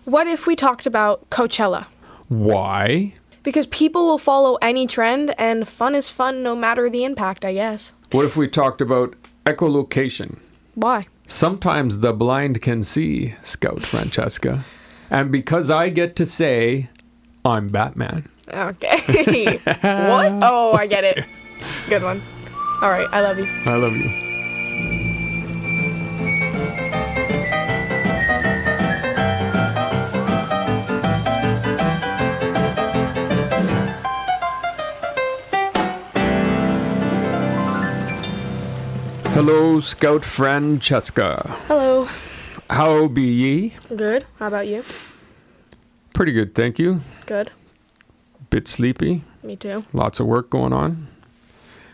What if we talked about Coachella? Why? Because people will follow any trend, and fun is fun no matter the impact, I guess. What if we talked about echolocation? Why? Sometimes the blind can see, Scout Francesca. And because I get to say, I'm Batman. Okay. What? Oh, I get it. Good one. All right, I love you. I love you. Hello, Scout Francesca. Hello. How be ye? Good. How about you? Pretty good, thank you. Good. Bit sleepy. Me too. Lots of work going on.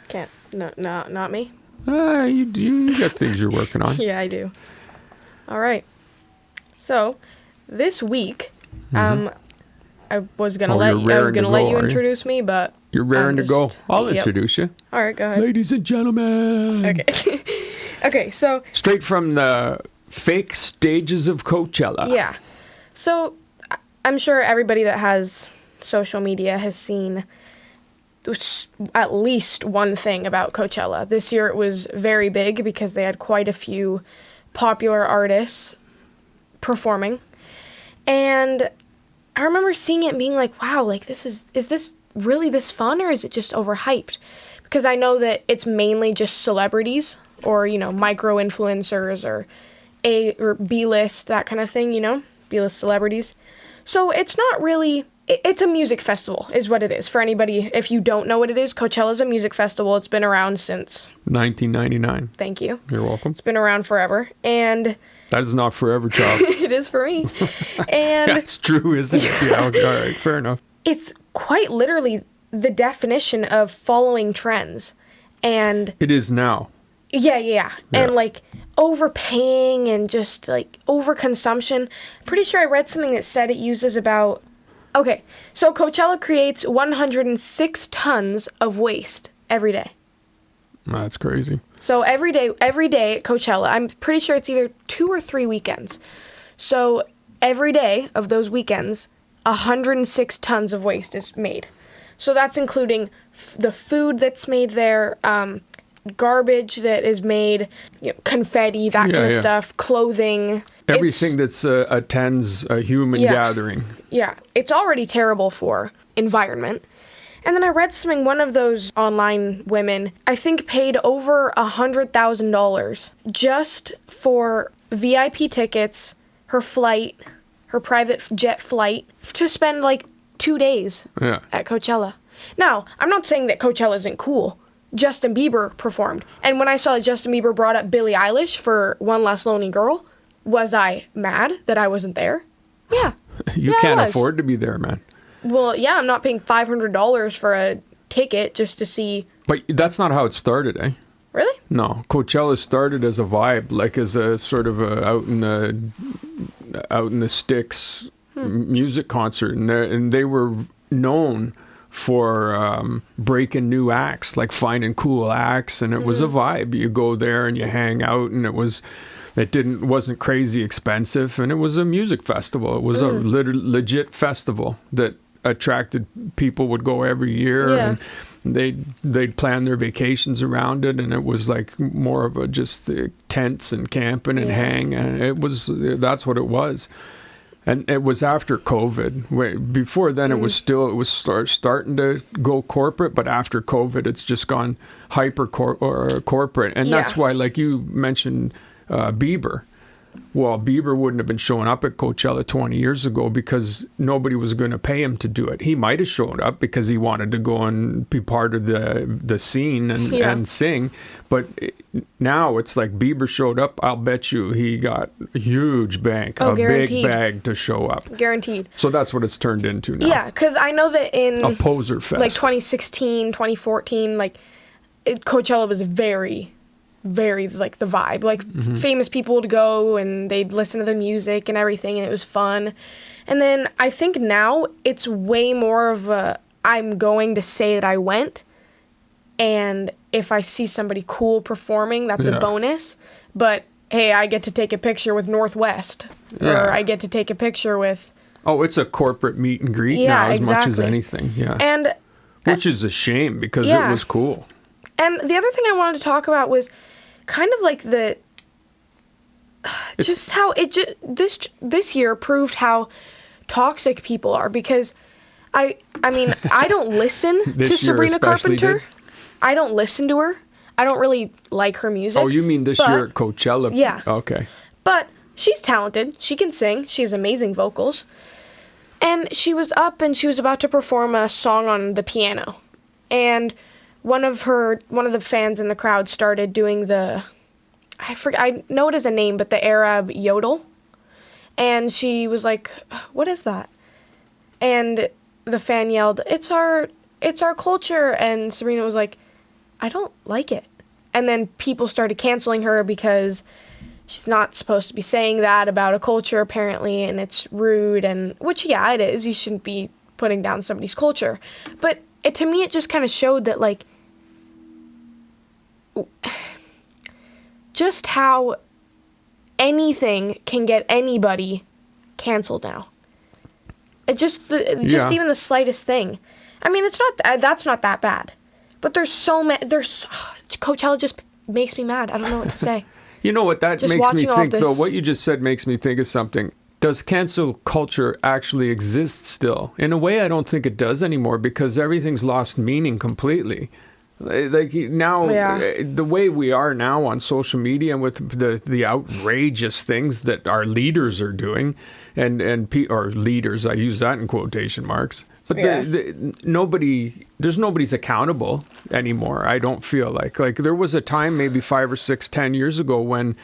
Can't. No, not me. You got things you're working on. Yeah, I do. All right. So, this week, I was gonna let you introduce me, but you're raring to go. I'll introduce you. All right, go ahead. Ladies and gentlemen. Okay. Okay, so straight from the fake stages of Coachella. Yeah. So, I'm sure everybody that has social media has seen at least one thing about Coachella. This year it was very big because they had quite a few popular artists performing. And I remember seeing it and being like, wow, like is this really this fun, or is it just overhyped? Because I know that it's mainly just celebrities or, micro influencers or A or B-list, that kind of thing, B-list celebrities. So it's not really, it's a music festival is what it is. For anybody, if you don't know what it is, Coachella's a music festival. It's been around since 1999. Thank you. You're welcome. It's been around forever. And that is not forever, child. It is for me. And that's true, isn't it? Yeah, okay, all right, fair enough. It's quite literally the definition of following trends. And it is now. Yeah. And overpaying and just overconsumption. Pretty sure I read something that said it uses about... Okay, so Coachella creates 106 tons of waste every day. That's crazy. So every day at Coachella, I'm pretty sure it's either 2 or 3 weekends. So every day of those weekends, 106 tons of waste is made. So that's including the food that's made there, garbage that is made, confetti, that kind of stuff, clothing. Everything that attends a human gathering. Yeah, it's already terrible for environment. And then I read something, one of those online women, I think paid over $100,000 just for VIP tickets, her flight, her private jet flight, to spend 2 days at Coachella. Now, I'm not saying that Coachella isn't cool. Justin Bieber performed. And when I saw that Justin Bieber brought up Billie Eilish for One Less Lonely Girl, was I mad that I wasn't there? Yeah. You can't afford to be there, man. Well, yeah, I'm not paying $500 for a ticket just to see. But that's not how it started, eh? Really? No. Coachella started as a vibe, as a sort of out in the sticks music concert. And they were known for breaking new acts, finding cool acts, and it was a vibe. You go there and you hang out, and it wasn't crazy expensive, and it was a music festival. It was a legit festival that attracted people, would go every year, and they'd plan their vacations around it, and it was more of a just tents and camping and hang, and that's what it was. And it was after COVID. Before then, it was starting to go corporate, but after COVID, it's just gone corporate. And that's why, you mentioned Bieber. Well, Bieber wouldn't have been showing up at Coachella 20 years ago because nobody was going to pay him to do it. He might have showed up because he wanted to go and be part of the scene and sing. But now it's Bieber showed up. I'll bet you he got a huge bank, guaranteed. Big bag to show up. Guaranteed. So that's what it's turned into now. Yeah, because I know that in... a poser fest. 2016, 2014, Coachella was very the vibe. Famous people would go and they'd listen to the music and everything, and it was fun. And then I think now it's way more of a, I'm going to say that I went, and if I see somebody cool performing, that's a bonus. But hey, I get to take a picture with Northwest, or I get to take a picture with. Oh, it's a corporate meet and greet now as much as anything. Yeah. And which is a shame because it was cool. And the other thing I wanted to talk about was kind of like just how this year proved how toxic people are, because I mean, I don't listen to Sabrina Carpenter. I don't listen to her. I don't really like her music. Oh, you mean this year at Coachella? Yeah. Okay. But she's talented. She can sing. She has amazing vocals. And she was up and she was about to perform a song on the piano. And one of the fans in the crowd started doing I know it as a name, but the Arab yodel. And she was like, "What is that?" And the fan yelled, it's our culture." And Sabrina was like, "I don't like it." And then people started canceling her because she's not supposed to be saying that about a culture, apparently, and it's rude, and which, yeah, it is. You shouldn't be putting down somebody's culture. But to me, it just kind of showed that, like, just how anything can get anybody canceled now. It just even the slightest thing. I mean, that's not that bad. But Coachella just makes me mad. I don't know what to say. You know what that makes me think, though? What you just said makes me think of something. Does cancel culture actually exist still? In a way, I don't think it does anymore, because everything's lost meaning completely. Like now, the way we are now on social media, with the outrageous things that our leaders are doing, or leaders, I use that in quotation marks. But nobody's accountable anymore. I don't feel like there was a time, maybe 5 or 6, 10 years ago, when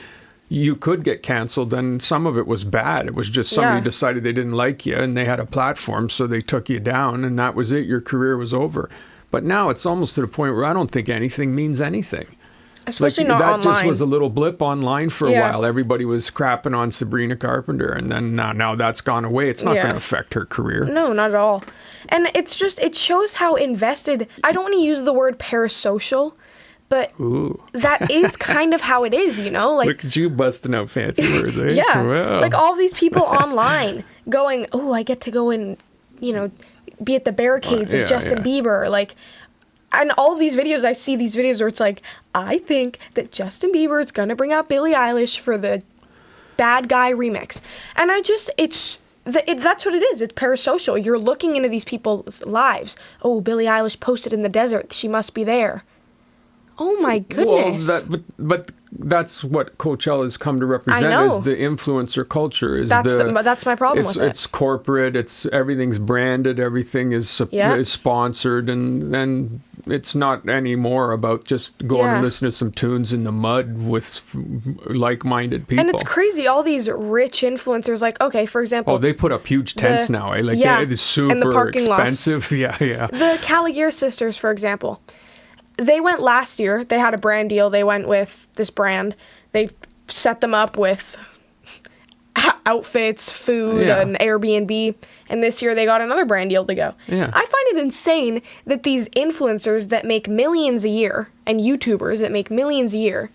you could get canceled, and some of it was bad. It was just somebody decided they didn't like you, and they had a platform, so they took you down, and that was it. Your career was over. But now it's almost to the point where I don't think anything means anything. Especially not online. That just was a little blip online for a while. Everybody was crapping on Sabrina Carpenter, and then now that's gone away. It's not going to affect her career. No, not at all. And it shows how invested. I don't want to use the word parasocial, but that is kind of how it is, you know? Like, look at you busting out fancy words, eh? Yeah. Wow. Like all these people online going, "Oh, I get to go and, be at the barricades with Justin Bieber." Like, and all of these videos, I see these videos where it's like, I think that Justin Bieber is going to bring out Billie Eilish for the Bad Guy remix. And that's what it is. It's parasocial. You're looking into these people's lives. Oh, Billie Eilish posted in the desert. She must be there. Oh my goodness. Well, but that's what Coachella's come to represent, is the influencer culture. That's my problem with it. It's corporate. Everything's branded. Everything is sponsored, and it's not anymore about just going and listening to some tunes in the mud with like-minded people. And it's crazy. All these rich influencers, like, okay, for example, they put up huge tents now. They're super in the parking expensive. Lots. Yeah. The Carnegie sisters, for example. They went last year. They had a brand deal. They went with this brand. They set them up with outfits, food, and Airbnb. And this year they got another brand deal to go. Yeah. I find it insane that these influencers that make millions a year, and YouTubers that make millions a year,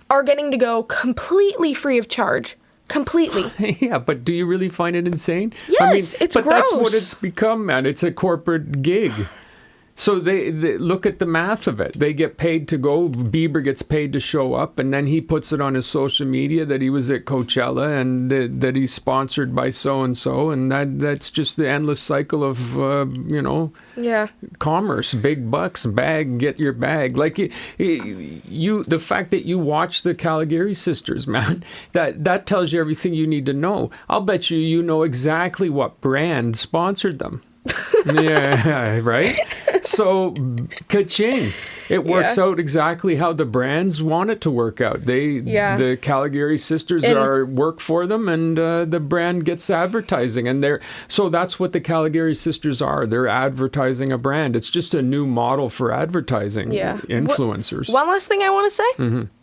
are getting to go completely free of charge. Completely. Yeah, but do you really find it insane? Yes, it's gross. But that's what it's become, man. It's a corporate gig. So they look at the math of it. They get paid to go. Bieber gets paid to show up, and then he puts it on his social media that he was at Coachella and that he's sponsored by so and so, and that's just the endless cycle of commerce. Big bucks, get your bag. Like the fact that you watch the Carnegie sisters, man, that tells you everything you need to know. I'll bet you know exactly what brand sponsored them. Yeah, right? So, ka-ching. It works out exactly how the brands want it to work out. The Carnegie sisters work for them, and the brand gets advertising. And so that's what the Carnegie sisters are. They're advertising a brand. It's just a new model for advertising influencers. One last thing I want to say.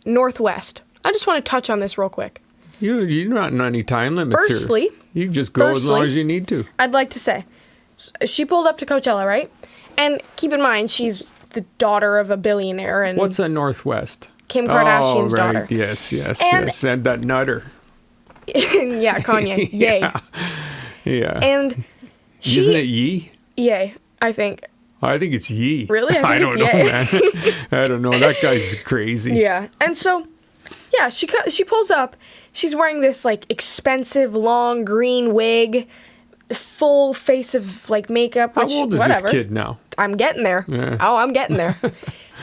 Northwest. I just want to touch on this real quick. You're not on any time limits here. You can just go as long as you need to. I'd like to say, she pulled up to Coachella, right? And keep in mind, she's the daughter of a billionaire. And what's a Northwest? Kim Kardashian's daughter. Yes, And- yes. And that nutter. Yeah, Kanye. Yay. Yeah. And Isn't it Yee? Yay, I think. I think it's Yee. Really? I don't know, Yay. man. I don't know. That guy's crazy. Yeah. And so, yeah, she pulls up. She's wearing this, like, expensive, long, green wig, full face of, like, makeup, How which, old is whatever. this kid now? I'm getting there. Yeah. Oh, I'm getting there.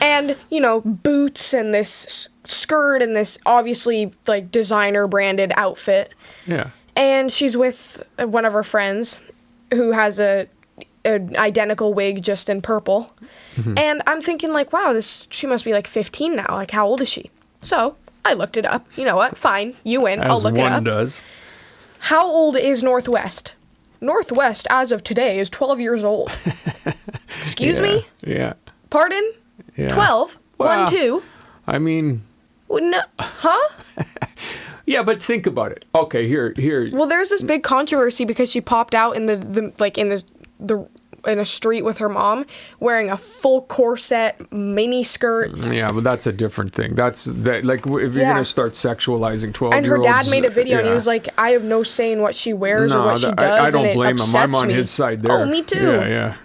And, you know, boots and this skirt and this obviously, like, designer branded outfit. Yeah. And she's with one of her friends who has an identical wig just in purple. Mm-hmm. And I'm thinking, like, wow, she must be like 15 now. Like, how old is she? So I looked it up. You know what? Fine. You win. I'll As look it one up. does. How old is Northwest? Northwest, as of today, is 12 years old. Excuse me? Yeah. Pardon? Yeah. 12? Wow. 1, 2? I mean, No. Huh? yeah, but think about it. Okay, here. Well, there's this big controversy because she popped out in in a street with her mom wearing a full corset mini skirt. Yeah, but that's a different thing. Like if you're Yeah. gonna start sexualizing 12-year-olds. And her dad made a video and he yeah. was like, I have no say in what she wears or what she does. I don't and it blame him. I'm upsets on me. his side there. Oh, me too. Yeah.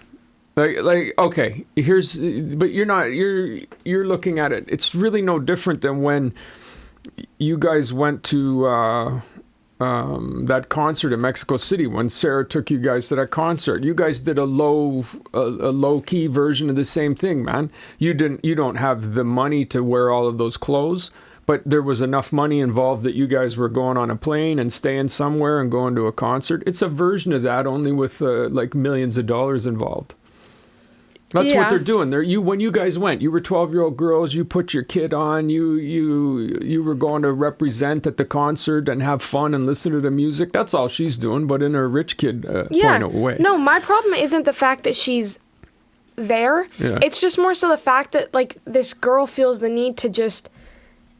Like okay, but you're looking at it. It's really no different than when you guys went to that concert in Mexico City when Sarah took you guys to that concert. You guys did a low key version of the same thing, man. You don't have the money to wear all of those clothes, but there was enough money involved that you guys were going on a plane and staying somewhere and going to a concert. It's a version of that, only with like millions of dollars involved. That's Yeah. what they're doing. When you guys went, you were 12-year-old girls. You put your kid on. You were going to represent at the concert and have fun and listen to the music. That's all she's doing. But in her rich kid point of way. No, my problem isn't the fact that she's there. Yeah. It's just more so the fact that, like, this girl feels the need to just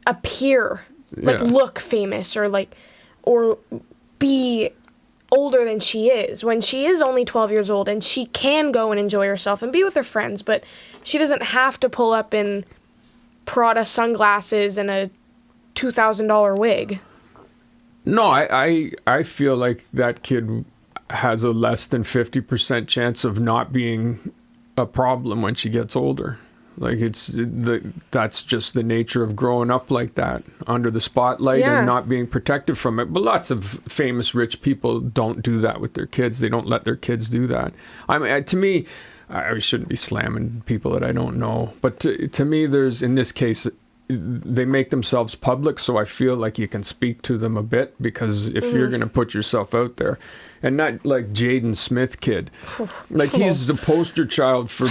appear, like, Yeah. look famous or be older than she is when she is only 12 years old and she can go and enjoy herself and be with her friends, but she doesn't have to pull up in Prada sunglasses and a $2,000 wig. No, I feel like that kid has a less than 50% chance of not being a problem when she gets older. Like that's just the nature of growing up like that, under the spotlight Yeah. and not being protected from it. But lots of famous rich people don't do that with their kids. They don't let their kids do that. I mean, to me, I shouldn't be slamming people that I don't know. But to me, in this case, they make themselves public, so I feel like you can speak to them a bit, because if you're going to put yourself out there, and not like Jaden Smith kid, like he's the poster child for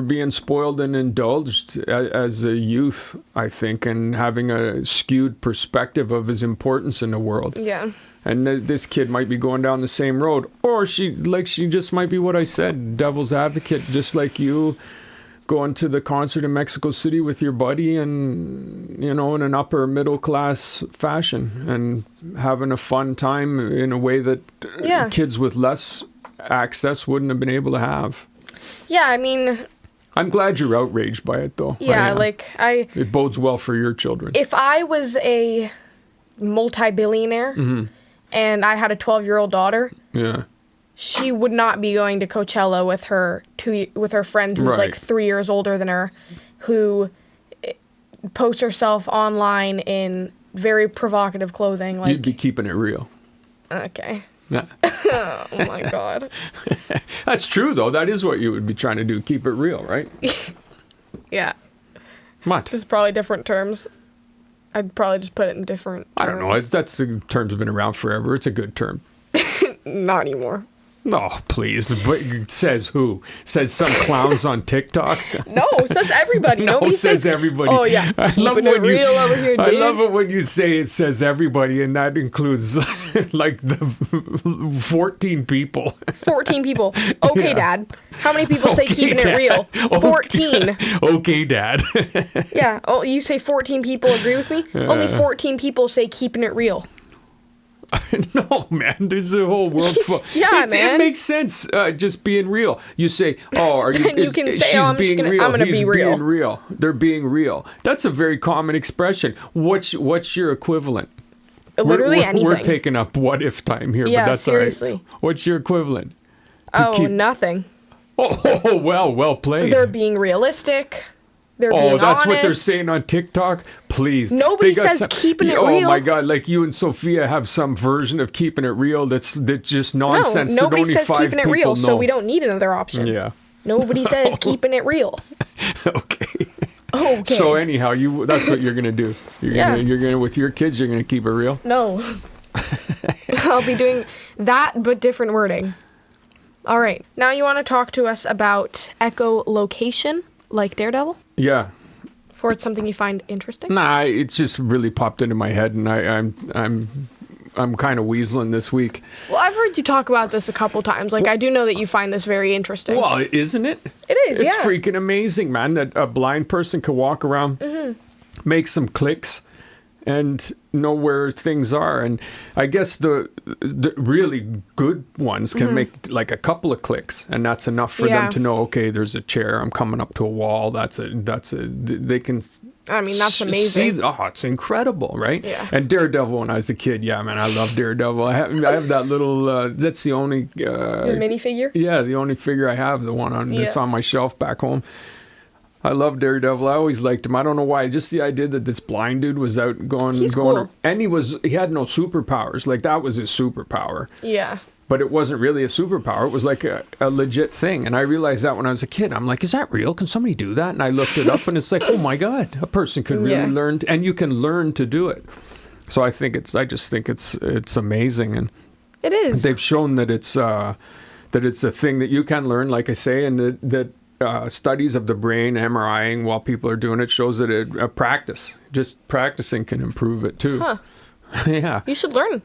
being spoiled and indulged as a youth, I think, and having a skewed perspective of his importance in the world. Yeah. And this kid might be going down the same road, or she just might be what I said, devil's advocate, just like you, going to the concert in Mexico City with your buddy and, in an upper middle class fashion and having a fun time in a way that kids with less access wouldn't have been able to have. Yeah, I mean, I'm glad you're outraged by it, though. yeah, It bodes well for your children. if I was a multi-billionaire and I had a 12-year-old daughter, Yeah. she would not be going to Coachella with her friend who's like Right. 3 years older than her, who posts herself online in very provocative clothing. Like, You'd be keeping it real. okay, Yeah. oh my god, That's true, though. That is what you would be trying to do. Keep it real, right? yeah, What? just probably different terms. I'd probably just put it in different terms. I don't know. That's the terms have been around forever. It's a good term. Not anymore. Oh, please. But says who? Says some clowns on TikTok? No, says everybody. No, Nobody says everybody. Oh yeah, I love keeping it when you- real over here, dude. I love it when you say it says everybody, and that includes like the 14 people. 14 people. Okay, Yeah. Dad. How many people say Okay, keeping Dad. it real? 14. Okay, Dad. Yeah. Oh, you say 14 people agree with me? Only 14 people say keeping it real. No, man, there's a whole world full. Yeah, man. It makes sense, just being real. You say, oh, are you, And you can say, she's oh, being I'm real. gonna He's be real. being real. They're being real. That's a very common expression. What's your equivalent? Literally anything. We're taking up what if time here, Yeah, but that's seriously. all right. What's your equivalent? Nothing. Oh, well played. They're being realistic. They're being Oh, that's honest. what they're saying on TikTok? Please. Nobody They got says keeping it real. Oh my God, like you and Sophia have some version of keeping it real that's just nonsense. No, nobody that only says 5 keeping it people real, know. so we don't need another option. Yeah. Nobody says keeping it real. Okay. Okay. So anyhow, that's what you're gonna do. You're gonna with your kids, you're gonna keep it real. No. I'll be doing that, but different wording. All right. Now you want to talk to us about echolocation, like Daredevil? Yeah. For it's something you find interesting? Nah, it's just really popped into my head, and I'm kind of weaseling this week. Well, I've heard you talk about this a couple times. Like, I do know that you find this very interesting. Well, isn't it? It is, It's yeah. freaking amazing, man, that a blind person can walk around, make some clicks, and know where things are. And I guess the really good ones can make like a couple of clicks, and that's enough for them to know, okay, there's a chair, I'm coming up to a wall, they can... I mean, that's amazing. It's incredible, right? Yeah. And Daredevil when I was a kid, yeah, man, I love Daredevil. I have that little, that's the only... Your minifigure? Yeah, the only figure I have, the one that's on my shelf back home. I love Daredevil. I always liked him. I don't know why. Just the idea that this blind dude was out going... He's cool. And he had no superpowers. Like, that was his superpower. Yeah. But it wasn't really a superpower. It was like a legit thing. And I realized that when I was a kid. I'm like, is that real? Can somebody do that? And I looked it up and it's like, oh my God, a person could really learn. And you can learn to do it. So I just think it's amazing. And it is. they've shown that it's a thing that you can learn, like I say, and that studies of the brain, MRIing while people are doing it, shows that just practicing can improve it too. Huh. Yeah. You should learn.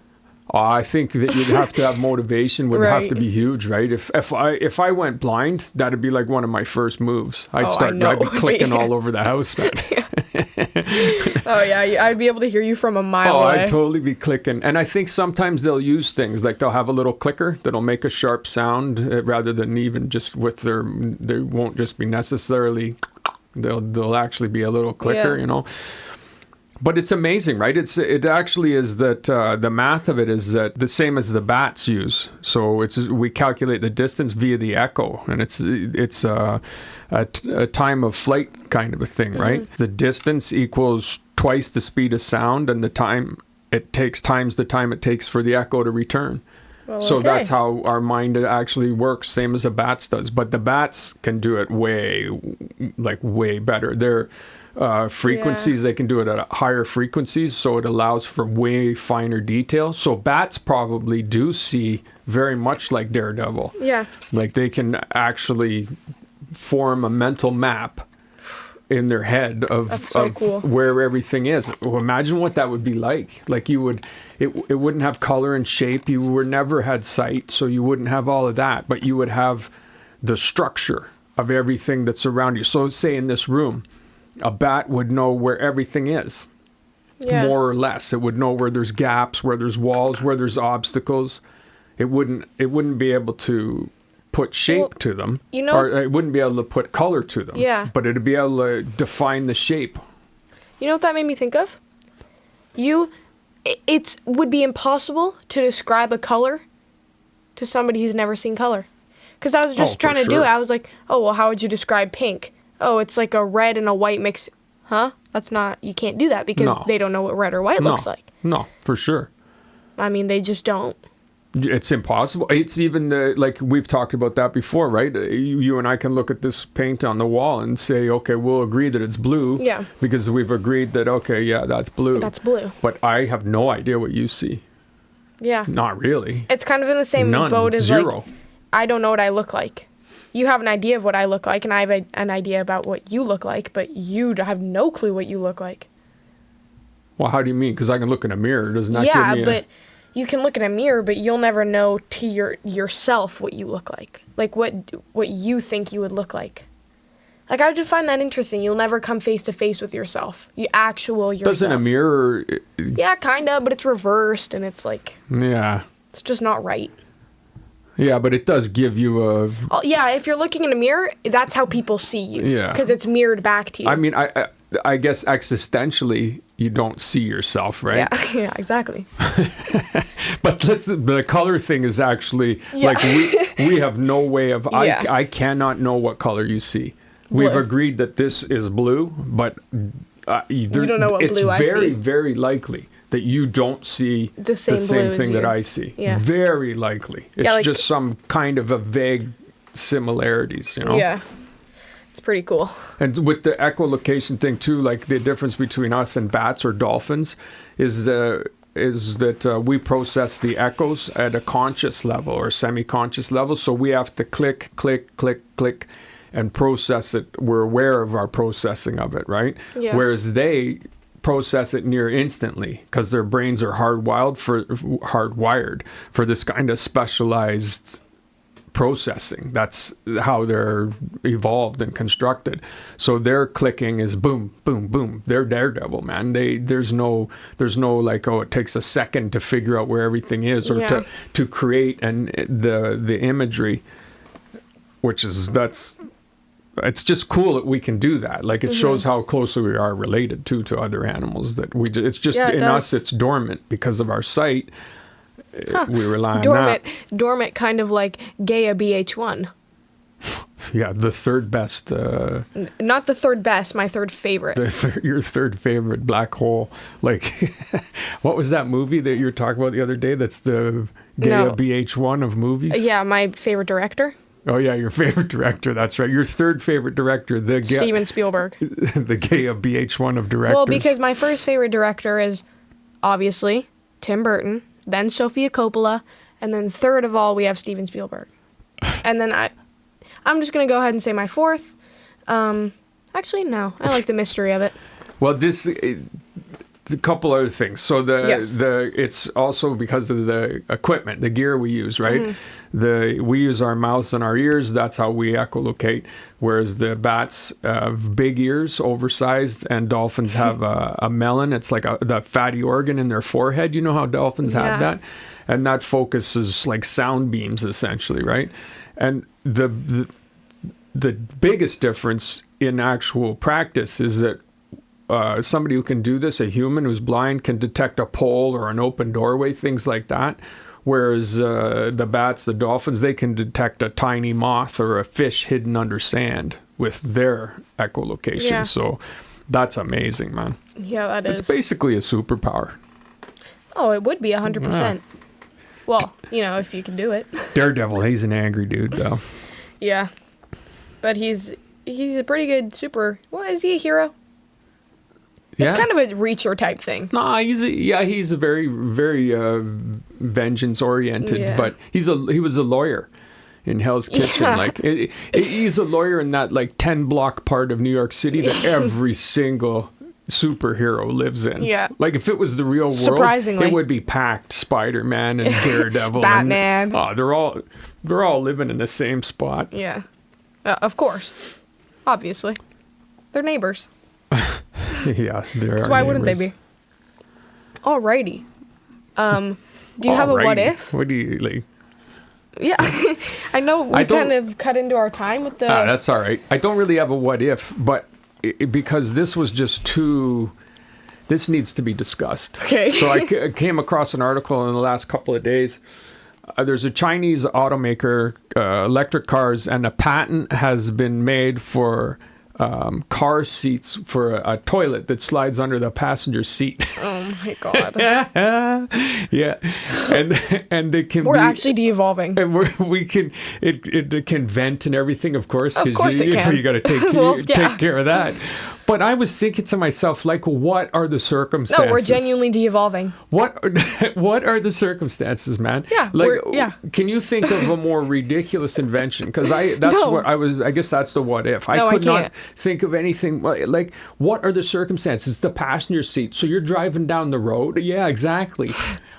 I think that you'd have to have motivation would have to be huge, right? If I went blind, that'd be like one of my first moves. I'd be clicking all over the house, man. Oh yeah, I'd be able to hear you from a mile away. I'd totally be clicking. And I think sometimes they'll use things like they'll have a little clicker that'll make a sharp sound rather than even just with they won't just be necessarily, they'll actually be a little clicker, you know. But it's amazing, right? It actually is that the math of it is that the same as the bats use. So we calculate the distance via the echo, and it's a time of flight kind of a thing, right? The distance equals twice the speed of sound, and the time it takes times the time it takes for the echo to return. Well, so that's how our mind actually works, same as a bat's does. But the bats can do it way better. They're frequencies, they can do it at higher frequencies, so it allows for way finer detail. So bats probably do see very much like Daredevil. Yeah. Like they can actually form a mental map in their head of cool. Where everything is. Well, imagine what that would be like. Like it wouldn't have color and shape. You were never had sight, so you wouldn't have all of that, but you would have the structure of everything that's around you. So say in this room, a bat would know where everything is, more or less. It would know where there's gaps, where there's walls, where there's obstacles. It wouldn't be able to put shape to them, or it wouldn't be able to put color to them. Yeah. But it'd be able to define the shape. You know what that made me think of? It would be impossible to describe a color to somebody who's never seen color. Because I was just trying to do it. I was like, oh, well, how would you describe pink? Oh, it's like a red and a white mix. Huh? That's not... You can't do that because they don't know what red or white looks like. No, for sure. I mean, they just don't. It's impossible. It's even like we've talked about that before, right? You and I can look at this paint on the wall and say, okay, we'll agree that it's blue. Yeah. Because we've agreed that, okay, yeah, that's blue. That's blue. But I have no idea what you see. Yeah. Not really. It's kind of in the same boat as Zero. Like, I don't know what I look like. You have an idea of what I look like, and I have an idea about what you look like, but you have no clue what you look like. Well, how do you mean? Because I can look in a mirror. Doesn't that give me but you can look in a mirror, but you'll never know to yourself what you look like. Like what you think you would look like. Like, I just find that interesting. You'll never come face to face with yourself. Yourself. Doesn't a mirror... Yeah, kind of, but it's reversed, and it's like... Yeah. It's just not right. Yeah, but it does give you a... Oh, yeah, if you're looking in a mirror, that's how people see you. Yeah. Because it's mirrored back to you. I mean, I guess existentially, you don't see yourself, right? Yeah, exactly. But the color thing is actually... Yeah. Like, we have no way of... Yeah. I cannot know what color you see. We've agreed that this is blue, but you don't know what blue I see. It's very, very likely that you don't see the same thing that I see. Yeah. Very likely. It's just some kind of a vague similarities, you know? Yeah. It's pretty cool. And with the echolocation thing too, like the difference between us and bats or dolphins is that we process the echoes at a conscious level or semi-conscious level. So we have to click, click, click, click, and process it. We're aware of our processing of it, right? Yeah. Whereas they process it near instantly because their brains are hardwired for this kind of specialized processing. That's how they're evolved and constructed. So their clicking is boom, boom, boom. They're daredevil, man. There's no like, oh, it takes a second to figure out where everything is or to create the imagery, which is it's just cool that we can do that. Like it shows how closely we are related to other animals. That it's just in us, it's dormant because of our sight. We rely on that. Dormant, kind of like Gaia BH1. Yeah, the third best. Not the third best, my third favorite. Your third favorite black hole. Like, what was that movie that you were talking about the other day? That's the Gaia BH1 of movies? Yeah, my favorite director. Oh, yeah, your favorite director. That's right. Your third favorite director. Steven Spielberg. The Gaia BH1 of directors. Well, because my first favorite director is, obviously, Tim Burton, then Sofia Coppola, and then third of all, we have Steven Spielberg. And then I'm just going to go ahead and say my fourth. Actually, no. I like the mystery of it. Well, a couple other things. So it's also because of the equipment, the gear we use, right? We use our mouths and our ears. That's how we echolocate. Whereas the bats have big ears, oversized, and dolphins have a melon. It's like the fatty organ in their forehead. You know how dolphins have that? And that focuses like sound beams, essentially, right? And the biggest difference in actual practice is that somebody who can do this, a human who's blind, can detect a pole or an open doorway, things like that. Whereas the bats, the dolphins, they can detect a tiny moth or a fish hidden under sand with their echolocation. Yeah. So that's amazing, man. Yeah, that is. It's basically a superpower. Oh, it would be 100%. Yeah. Well, if you can do it. Daredevil, he's an angry dude, though. Yeah. But he's a pretty good is he a hero? It's kind of a reacher type thing. Nah, he's a very, very vengeance oriented, but he was a lawyer in Hell's Kitchen. Yeah. Like he's a lawyer in that like 10 block part of New York City that every single superhero lives in. Yeah. Like if it was the real world, surprisingly, it would be packed. Spider-Man and Daredevil, Batman. They're all living in the same spot. Yeah, of course, obviously, they're neighbors. Yeah, there are. So why wouldn't they be? Alrighty. Do you have a what if? What do you like? Yeah, I know we kind of cut into our time with the. That's all right. I don't really have a what if, but because this was just too. This needs to be discussed. Okay. So I came across an article in the last couple of days. There's a Chinese automaker, electric cars, and a patent has been made for. Car seats for a toilet that slides under the passenger seat. Oh my god! Yeah, and they can. We're actually de-evolving, and we can. It can vent and everything, of course. Of course, it can. You got to take care of that. But I was thinking to myself, like, what are the circumstances? No, we're genuinely de-evolving. What what are the circumstances, man? Yeah, like yeah. Can you think of a more ridiculous invention? Because I guess that's the what if. I No, could I not can't. think of anything like what are the circumstances? The passenger seat. So you're driving down the road. Yeah, exactly.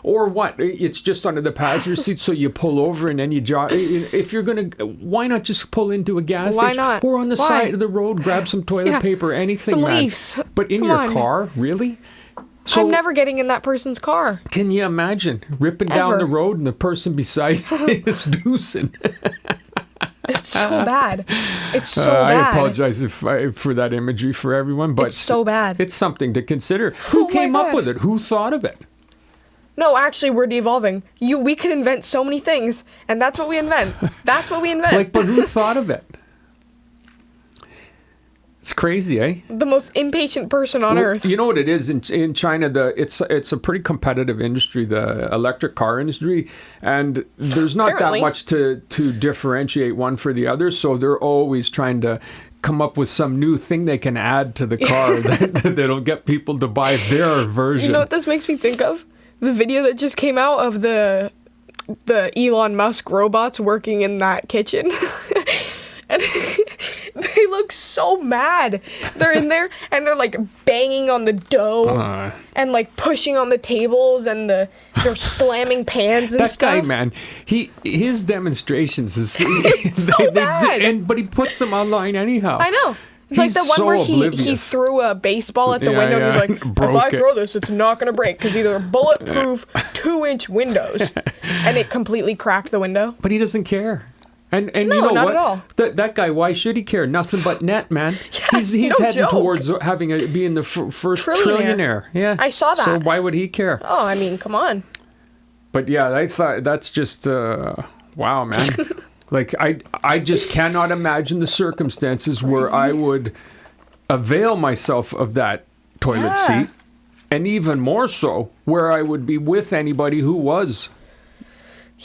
Or what? It's just under the passenger seat, so you pull over and then you drive. If you're gonna, why not just pull into a gas Why station? not? Or on the Why? side of the road, grab some toilet Yeah. paper, anything, Some man. leaves. But in Come your on. car, really? So I'm never getting in that person's car. can you imagine ripping down Ever. the road and the person beside you is deucing? It's so bad. It's so I bad. apologize for that imagery for everyone, but It's so bad. It's something to consider. Who Oh my came up God. with it? Who thought of it? No, actually, we're devolving. We could invent so many things, and that's what we invent. That's what we invent. But who thought of it? It's crazy, eh? The most impatient person on earth. You know what it is in China? It's a pretty competitive industry, the electric car industry, and there's not Apparently. that much to differentiate one for the other. So they're always trying to come up with some new thing they can add to the car that'll get people to buy their version. You know what this makes me think of? The video that just came out of the Elon Musk robots working in that kitchen. And they look so mad. They're in there and they're like banging on the dough and like pushing on the tables and they're slamming pans and That stuff. guy, man, his demonstrations is bad. but he puts them online anyhow. I know. Like He's the one so where he oblivious. threw a baseball at the Yeah, window and yeah. he's like, if Broke I it. throw this, it's not going to break because either bulletproof 2-inch windows. And it completely cracked the window. But he doesn't care. And No, you know not what? at all. That guy, why should he care? Nothing but net, man. he's no heading joke. towards being the first trillionaire. Yeah, I saw that. So why would he care? Oh, I mean, come on. But yeah, I thought that's just wow, man. Like I just cannot imagine the circumstances where I would avail myself of that toilet Yeah. seat, and even more so where I would be with anybody who was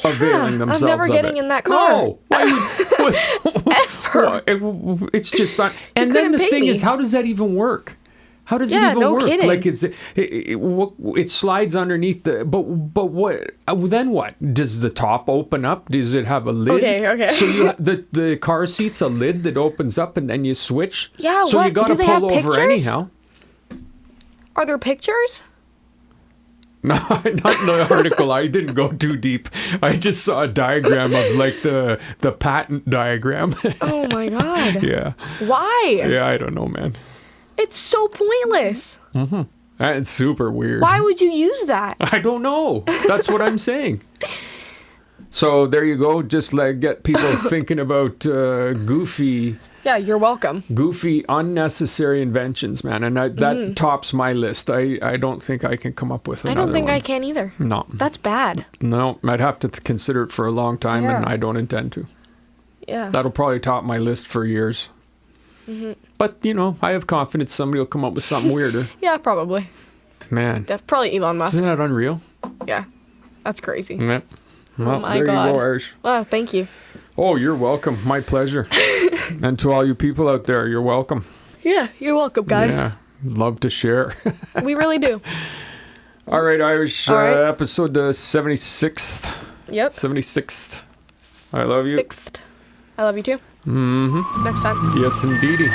availing themselves I'm never of getting it. in that car. No, why would, Ever. it's just not. And then the couldn't pay thing me. is, how does that even work? How does it Yeah, even no work? kidding. Like it slides underneath the. But what? Then what? Does the top open up? Does it have a lid? Okay. So you the car seat's a lid that opens up and then you switch. Yeah, So you what? got to Do they have pull over pictures? anyhow. Are there pictures? No, not in the article. I didn't go too deep. I just saw a diagram of like the patent diagram. Oh my God. Yeah. Why? Yeah, I don't know, man. It's so pointless. That's super weird. Why would you use that? I don't know. That's what I'm saying. So there you go. Just like get people thinking about goofy, Yeah, you're welcome. unnecessary inventions, man. And that tops my list. I don't think I can come up with I another don't think one. I can either. No. That's bad. No, I'd have to consider it for a long time, and Yeah. I don't intend to. Yeah. That'll probably top my list for years. But, I have confidence somebody will come up with something weirder. Yeah, probably. Man, Yeah, probably Elon Musk. isn't that unreal? Yeah. That's crazy. Yeah. Well, my there God. you go, Irish. Oh, thank you. Oh, you're welcome. My pleasure. And to all you people out there, you're welcome. Yeah, you're welcome, guys. Yeah, love to share. We really do. All right, Irish, All right. episode 76th. Yep. 76th. I love you. 6th. I love you too. Mm-hmm. Next time. Yes, indeedy.